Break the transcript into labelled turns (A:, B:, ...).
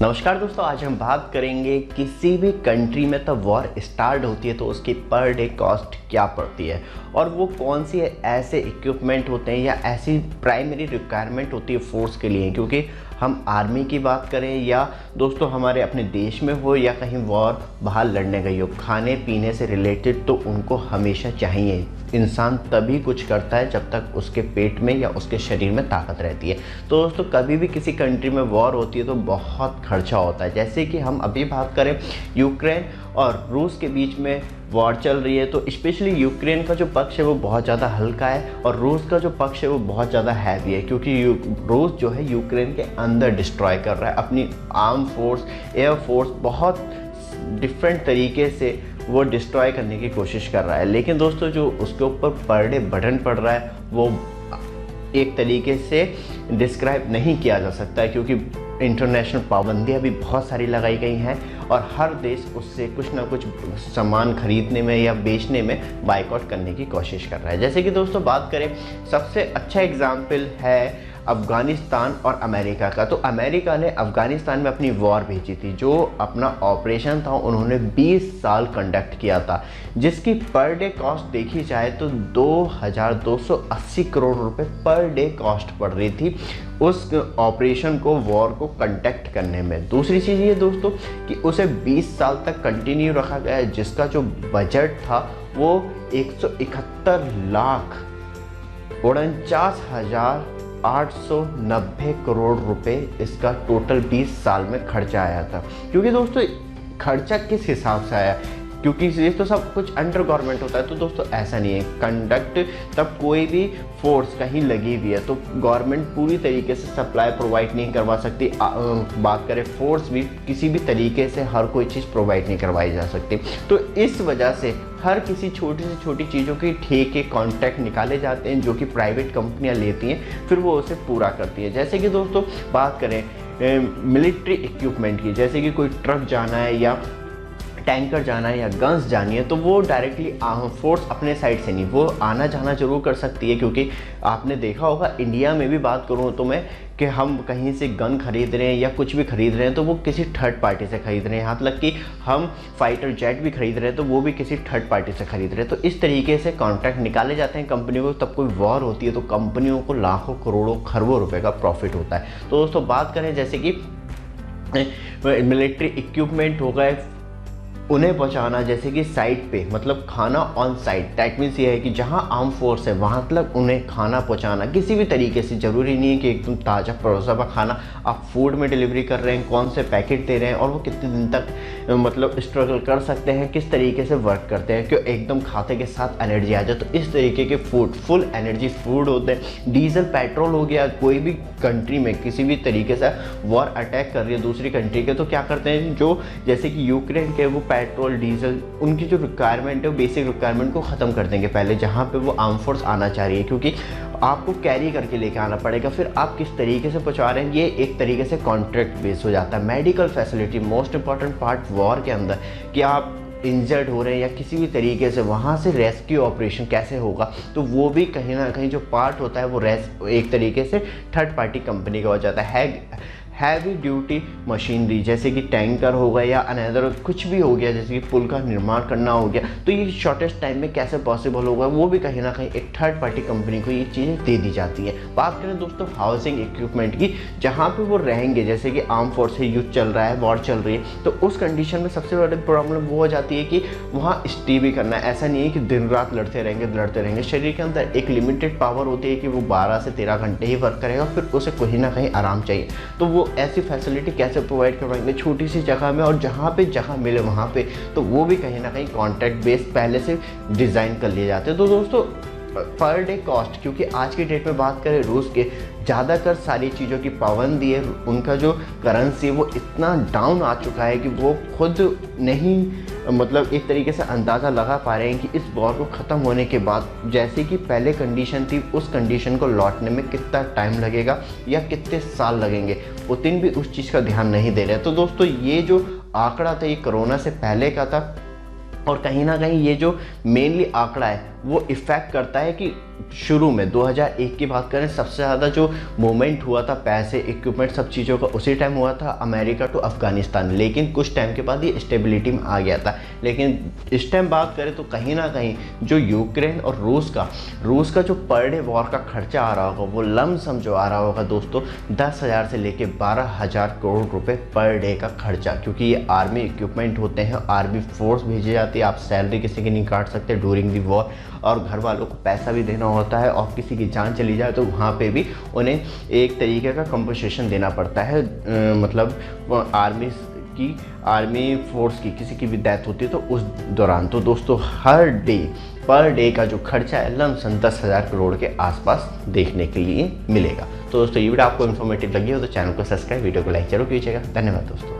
A: नमस्कार दोस्तों, आज हम बात करेंगे किसी भी कंट्री में तब वॉर स्टार्ट होती है तो उसकी पर डे कॉस्ट क्या पड़ती है और वो कौन सी ऐसे इक्विपमेंट होते हैं या ऐसी प्राइमरी रिक्वायरमेंट होती है फोर्स के लिए। क्योंकि हम आर्मी की बात करें या दोस्तों हमारे अपने देश में हो या कहीं वॉर बाहर लड़ने गई हो, खाने पीने से रिलेटेड तो उनको हमेशा चाहिए। इंसान तभी कुछ करता है जब तक उसके पेट में या उसके शरीर में ताकत रहती है। तो दोस्तों कभी भी किसी कंट्री में वॉर होती है तो बहुत खर्चा होता है। जैसे कि हम अभी बात करें यूक्रेन और रूस के बीच में वॉर चल रही है, तो स्पेशली यूक्रेन का जो पक्ष है वो बहुत ज़्यादा हल्का है और रूस का जो पक्ष है वो बहुत ज़्यादा हैवी है। क्योंकि रूस जो है यूक्रेन के अंदर डिस्ट्रॉय कर रहा है अपनी आर्म फोर्स, एयर फोर्स, बहुत डिफरेंट तरीके से वो डिस्ट्रॉय करने की कोशिश कर रहा है। लेकिन दोस्तों जो उसके ऊपर पर डे बर्डन पड़ रहा है वो एक तरीके से डिस्क्राइब नहीं किया जा सकता है, क्योंकि इंटरनेशनल पाबंदियां भी बहुत सारी लगाई गई हैं और हर देश उससे कुछ ना कुछ सामान खरीदने में या बेचने में बाइकआउट करने की कोशिश कर रहा है। जैसे कि दोस्तों बात करें, सबसे अच्छा एग्जाम्पल है अफ़गानिस्तान और अमेरिका का। तो अमेरिका ने अफ़गानिस्तान में अपनी वॉर भेजी थी, जो अपना ऑपरेशन था उन्होंने 20 साल कंडक्ट किया था, जिसकी पर डे कॉस्ट देखी जाए तो 2280 करोड़ रुपए पर डे कॉस्ट पड़ रही थी उस ऑपरेशन को, वॉर को कंडक्ट करने में। दूसरी चीज़ ये दोस्तों कि उसे 20 साल तक कंटिन्यू रखा गया, जिसका जो बजट था वो 171 लाख 49,890 करोड़ रुपए इसका टोटल 20 साल में खर्चा आया था। क्योंकि दोस्तों खर्चा किस हिसाब से आया, क्योंकि ये तो सब कुछ अंडर गवर्नमेंट होता है। तो दोस्तों ऐसा नहीं है, कंडक्ट तब कोई भी फोर्स कहीं लगी हुई है तो गवर्नमेंट पूरी तरीके से सप्लाई प्रोवाइड नहीं करवा सकती। बात करें फोर्स भी किसी भी तरीके से हर कोई चीज़ प्रोवाइड नहीं करवाई जा सकती। तो इस वजह से हर किसी छोटी से छोटी चीज़ों के ठेके कॉन्ट्रैक्ट निकाले जाते हैं, जो कि प्राइवेट कंपनियां लेती हैं, फिर वो उसे पूरा करती है। जैसे कि दोस्तों बात करें मिलिट्री इक्विपमेंट की, जैसे कि कोई ट्रक जाना है या टैंकर जाना है या गन्स जानी है, तो वो डायरेक्टली फोर्स अपने साइड से नहीं, वो आना जाना जरूर कर सकती है। क्योंकि आपने देखा होगा इंडिया में भी बात करूँ तो मैं कि हम कहीं से गन खरीद रहे हैं या कुछ भी खरीद रहे हैं तो वो किसी थर्ड पार्टी से खरीद रहे हैं। यहाँ तक कि हम फाइटर जेट भी खरीद रहे हैं तो वो भी किसी थर्ड पार्टी से खरीद रहे हैं। तो इस तरीके से कॉन्ट्रैक्ट निकाले जाते हैं कंपनियों को। तब कोई वॉर होती है तो कंपनियों को लाखों करोड़ों खरबों रुपए का प्रॉफिट होता है। तो दोस्तों बात करें जैसे कि मिलिट्री इक्विपमेंट हो गए, उन्हें पहुंचाना, जैसे कि साइट पे, मतलब खाना ऑन साइट। दैट मीन्स ये है कि जहां आर्म फोर्स है वहां तक उन्हें खाना पहुंचाना किसी भी तरीके से। ज़रूरी नहीं है कि एकदम ताज़ा परोसा हुआ खाना आप फूड में डिलीवरी कर रहे हैं, कौन से पैकेट दे रहे हैं और वो कितने दिन तक मतलब स्ट्रगल कर सकते हैं, किस तरीके से वर्क करते हैं कि एकदम खाते के साथ एनर्जी आ जाए। तो इस तरीके के फूड, फुल एनर्जी फूड होते हैं। डीजल पेट्रोल हो गया, कोई भी कंट्री में किसी भी तरीके से वॉर अटैक कर रही है दूसरी कंट्री के, तो क्या करते हैं, जो जैसे कि यूक्रेन के, वो पेट्रोल डीजल उनकी जो रिक्वायरमेंट है वो बेसिक रिक्वायरमेंट को ख़त्म कर देंगे पहले, जहाँ पे वो आर्म फोर्स आना चाह रही है। क्योंकि आपको कैरी करके लेके आना पड़ेगा, फिर आप किस तरीके से पहुँचा रहे हैं ये एक तरीके से कॉन्ट्रैक्ट बेस हो जाता है। Medical facility most important part war के अंदर, कि आप इंजर्ड हो रहे हैं या किसी भी तरीके से वहाँ से रेस्क्यू ऑपरेशन कैसे होगा, तो वो भी कहीं ना कहीं जो पार्ट होता है वो एक तरीके से थर्ड पार्टी कंपनी का हो जाता है। हैवी ड्यूटी मशीनरी जैसे कि टैंकर हो गया या अनदर कुछ भी हो गया, जैसे कि पुल का निर्माण करना हो गया, तो ये शॉर्टेस्ट टाइम में कैसे पॉसिबल होगा, वो भी कहीं ना कहीं एक थर्ड पार्टी कंपनी को ये चीज़ें दे दी जाती है। बात करें दोस्तों हाउसिंग इक्विपमेंट की, जहाँ पे वो रहेंगे, जैसे कि आर्म फोर्स है, युद्ध चल रहा है, वॉर चल रही है, तो उस कंडीशन में सबसे बड़ी प्रॉब्लम वो हो जाती है कि वहाँ स्टे भी करना है। ऐसा नहीं है कि दिन रात लड़ते रहेंगे। शरीर के अंदर एक लिमिटेड पावर होती है कि वो 12 से 13 घंटे ही वर्क करेगा, फिर उसे कहीं ना कहीं आराम चाहिए। तो वो ऐसी फैसिलिटी कैसे प्रोवाइड करवाएंगे छोटी सी जगह में, और जहाँ पे जगह मिले वहाँ पे, तो वो भी कहीं ना कहीं कॉन्ट्रैक्ट बेस पहले से डिज़ाइन कर लिए जाते हैं। तो दोस्तों पर डे कॉस्ट, क्योंकि आज की डेट में बात करें रूस के, ज़्यादातर सारी चीज़ों की पाबंदी है, उनका जो करेंसी वो इतना डाउन आ चुका है कि वो खुद नहीं मतलब एक तरीके से अंदाज़ा लगा पा रहे हैं कि इस वॉर को ख़त्म होने के बाद जैसे कि पहले कंडीशन थी उस कंडीशन को लौटने में कितना टाइम लगेगा या कितने साल लगेंगे। पुतिन भी उस चीज़ का ध्यान नहीं दे रहे। तो दोस्तों ये जो आंकड़ा था ये कोरोना से पहले का था, और कहीं ना कहीं ये जो मेनली आंकड़ा है वो इफ़ेक्ट करता है कि शुरू में 2001 की बात करें, सबसे ज़्यादा जो मूवमेंट हुआ था पैसे, इक्विपमेंट, सब चीज़ों का उसी टाइम हुआ था अमेरिका टू अफ़गानिस्तान। लेकिन कुछ टाइम के बाद ये स्टेबिलिटी में आ गया था। लेकिन इस टाइम बात करें तो कहीं ना कहीं जो यूक्रेन और रूस का जो पर डे वॉर का खर्चा आ रहा होगा, वो लमसम जो आ रहा होगा दोस्तों 10,000 से लेके 12,000 करोड़ रुपए पर डे का खर्चा। क्योंकि ये आर्मी इक्विपमेंट होते हैं, आर्मी फोर्स भेजी जाती है, आप सैलरी किसी की नहीं काट सकते ड्यूरिंग दी वॉर, और घर वालों को पैसा भी देना होता है, और किसी की जान चली जाए तो वहाँ पे भी उन्हें एक तरीके का कंपनसेशन देना पड़ता है। मतलब आर्मी फोर्स की किसी की भी डेथ होती है तो उस दौरान। तो दोस्तों पर डे का जो खर्चा है लमसम 10,000 करोड़ के आसपास देखने के लिए मिलेगा। तो दोस्तों ये वीडियो आपको इन्फॉर्मेटिव लगी हो तो चैनल को सब्सक्राइब, वीडियो को लाइक जरूर कीजिएगा। धन्यवाद दोस्तों।